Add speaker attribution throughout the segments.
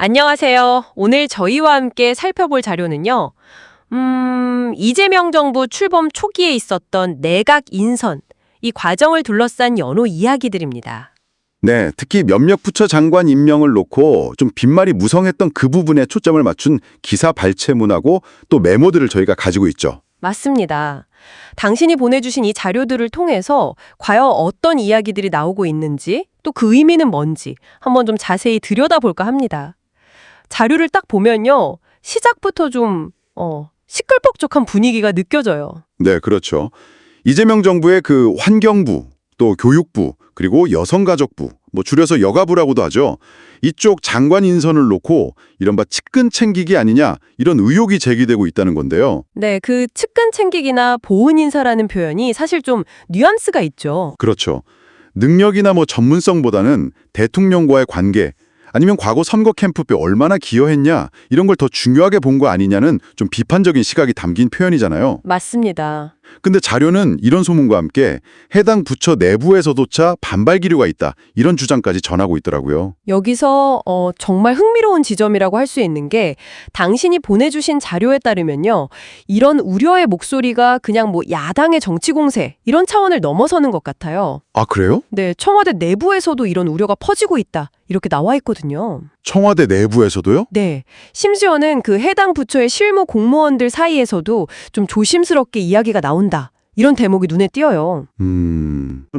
Speaker 1: 안녕하세요. 오늘 저희와 함께 살펴볼 자료는요. 이재명 정부 출범 초기에 있었던 내각 인선, 이 과정을 둘러싼 여러 이야기들입니다.
Speaker 2: 네, 특히 몇몇 부처 장관 임명을 놓고 좀 빈말이 무성했던 그 부분에 초점을 맞춘 기사 발췌문하고 또 메모들을 저희가 가지고 있죠.
Speaker 1: 맞습니다. 당신이 보내주신 이 자료들을 통해서 과연 어떤 이야기들이 나오고 있는지, 또 그 의미는 뭔지 한번 좀 자세히 들여다볼까 합니다. 자료를 딱 보면요. 시작부터 좀 시끌벅적한 분위기가 느껴져요.
Speaker 2: 네, 그렇죠. 이재명 정부의 그 환경부, 또 교육부, 그리고 여성가족부, 줄여서 여가부라고도 하죠. 이쪽 장관 인선을 놓고 이른바 측근 챙기기 아니냐 이런 의혹이 제기되고 있다는 건데요.
Speaker 1: 네, 그 측근 챙기기나 보훈 인사라는 표현이 사실 좀 뉘앙스가 있죠.
Speaker 2: 그렇죠. 능력이나 전문성보다는 대통령과의 관계, 아니면 과거 선거 캠프에 얼마나 기여했냐 이런 걸 더 중요하게 본 거 아니냐는 좀 비판적인 시각이 담긴 표현이잖아요.
Speaker 1: 맞습니다.
Speaker 2: 근데 자료는 이런 소문과 함께 해당 부처 내부에서조차 반발 기류가 있다 이런 주장까지 전하고 있더라고요.
Speaker 1: 여기서 정말 흥미로운 지점이라고 할 수 있는 게 당신이 보내주신 자료에 따르면요. 이런 우려의 목소리가 그냥 야당의 정치 공세 이런 차원을 넘어서는 것 같아요.
Speaker 2: 아, 그래요?
Speaker 1: 네, 청와대 내부에서도 이런 우려가 퍼지고 있다. 이렇게 나와 있거든요.
Speaker 2: 청와대 내부에서도요?
Speaker 1: 네. 심지어는 그 해당 부처의 실무 공무원들 사이에서도 좀 조심스럽게 이야기가 나온다. 이런 대목이 눈에 띄어요.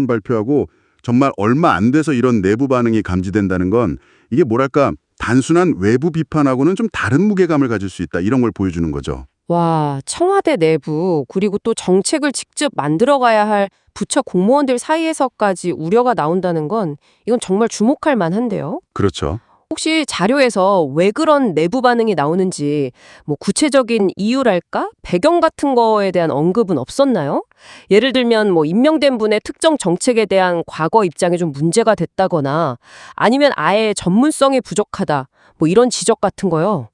Speaker 3: 발표하고 정말 얼마 안 돼서 이런 내부 반응이 감지된다는 건 이게 뭐랄까 단순한 외부 비판하고는 좀 다른 무게감을 가질 수 있다 이런 걸 보여주는 거죠.
Speaker 1: 와, 청와대 내부 그리고 또 정책을 직접 만들어가야 할 부처 공무원들 사이에서까지 우려가 나온다는 건 이건 정말 주목할 만한데요.
Speaker 3: 그렇죠.
Speaker 1: 혹시 자료에서 왜 그런 내부 반응이 나오는지 구체적인 이유랄까? 배경 같은 거에 대한 언급은 없었나요? 예를 들면 임명된 분의 특정 정책에 대한 과거 입장이 좀 문제가 됐다거나 아니면 아예 전문성이 부족하다 이런 지적 같은 거요.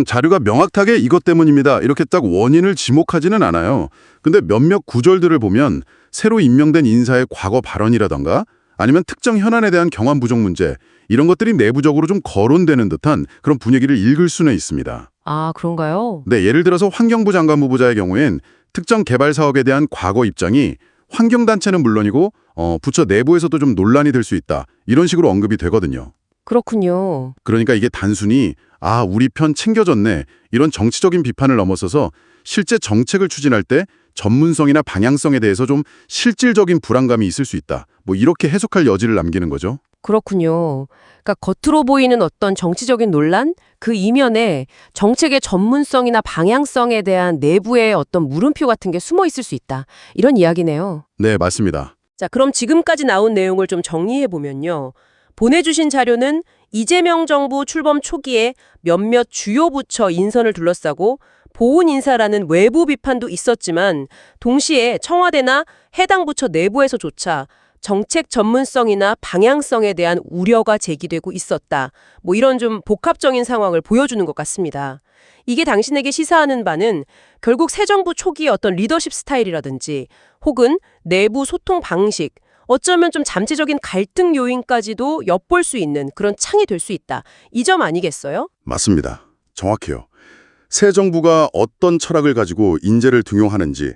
Speaker 3: 자료가 명확하게 이것 때문입니다. 이렇게 딱 원인을 지목하지는 않아요. 근데 몇몇 구절들을 보면 새로 임명된 인사의 과거 발언이라던가 아니면 특정 현안에 대한 경험 부족 문제 이런 것들이 내부적으로 좀 거론되는 듯한 그런 분위기를 읽을 수는 있습니다.
Speaker 1: 아, 그런가요?
Speaker 3: 네, 예를 들어서 환경부 장관 후보자의 경우엔 특정 개발 사업에 대한 과거 입장이 환경단체는 물론이고 부처 내부에서도 좀 논란이 될 수 있다. 이런 식으로 언급이 되거든요.
Speaker 1: 그렇군요.
Speaker 3: 그러니까 이게 단순히 우리 편 챙겨줬네 이런 정치적인 비판을 넘어서서 실제 정책을 추진할 때 전문성이나 방향성에 대해서 좀 실질적인 불안감이 있을 수 있다. 이렇게 해석할 여지를 남기는 거죠.
Speaker 1: 그렇군요. 그러니까 겉으로 보이는 어떤 정치적인 논란? 그 이면에 정책의 전문성이나 방향성에 대한 내부의 어떤 물음표 같은 게 숨어 있을 수 있다. 이런 이야기네요.
Speaker 3: 네, 맞습니다.
Speaker 1: 자, 그럼 지금까지 나온 내용을 좀 정리해 보면요. 보내주신 자료는 이재명 정부 출범 초기에 몇몇 주요 부처 인선을 둘러싸고 보훈 인사라는 외부 비판도 있었지만 동시에 청와대나 해당 부처 내부에서조차 정책 전문성이나 방향성에 대한 우려가 제기되고 있었다. 이런 좀 복합적인 상황을 보여주는 것 같습니다. 이게 당신에게 시사하는 바는 결국 새 정부 초기의 어떤 리더십 스타일이라든지 혹은 내부 소통 방식, 어쩌면 좀 잠재적인 갈등 요인까지도 엿볼 수 있는 그런 창이 될 수 있다. 이 점 아니겠어요?
Speaker 3: 맞습니다. 정확해요. 새 정부가 어떤 철학을 가지고 인재를 등용하는지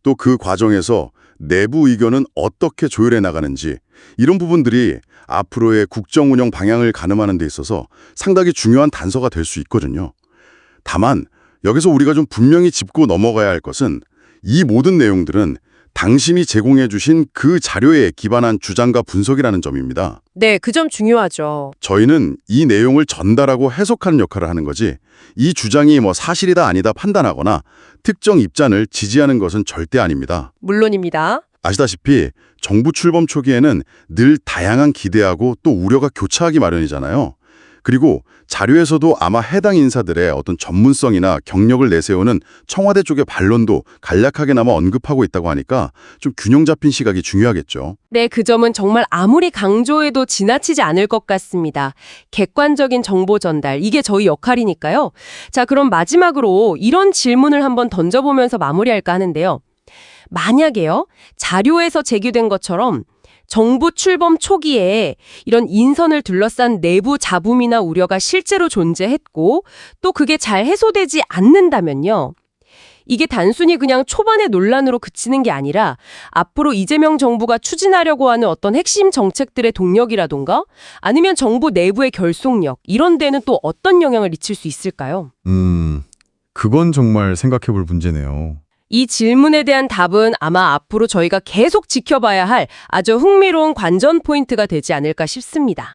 Speaker 3: 또 그 과정에서 내부 의견은 어떻게 조율해 나가는지 이런 부분들이 앞으로의 국정 운영 방향을 가늠하는 데 있어서 상당히 중요한 단서가 될 수 있거든요. 다만 여기서 우리가 좀 분명히 짚고 넘어가야 할 것은 이 모든 내용들은 당신이 제공해 주신 그 자료에 기반한 주장과 분석이라는 점입니다.
Speaker 1: 네, 그 점 중요하죠.
Speaker 3: 저희는 이 내용을 전달하고 해석하는 역할을 하는 거지 이 주장이 사실이다 아니다 판단하거나 특정 입장을 지지하는 것은 절대 아닙니다.
Speaker 1: 물론입니다.
Speaker 3: 아시다시피 정부 출범 초기에는 늘 다양한 기대하고 또 우려가 교차하기 마련이잖아요. 그리고 자료에서도 아마 해당 인사들의 어떤 전문성이나 경력을 내세우는 청와대 쪽의 반론도 간략하게나마 언급하고 있다고 하니까 좀 균형 잡힌 시각이 중요하겠죠.
Speaker 1: 네, 그 점은 정말 아무리 강조해도 지나치지 않을 것 같습니다. 객관적인 정보 전달, 이게 저희 역할이니까요. 자, 그럼 마지막으로 이런 질문을 한번 던져보면서 마무리할까 하는데요. 만약에요, 자료에서 제기된 것처럼 정부 출범 초기에 이런 인선을 둘러싼 내부 잡음이나 우려가 실제로 존재했고 또 그게 잘 해소되지 않는다면요. 이게 단순히 그냥 초반의 논란으로 그치는 게 아니라 앞으로 이재명 정부가 추진하려고 하는 어떤 핵심 정책들의 동력이라던가 아니면 정부 내부의 결속력 이런 데는 또 어떤 영향을 미칠 수 있을까요?
Speaker 4: 그건 정말 생각해 볼 문제네요.
Speaker 1: 이 질문에 대한 답은 아마 앞으로 저희가 계속 지켜봐야 할 아주 흥미로운 관전 포인트가 되지 않을까 싶습니다.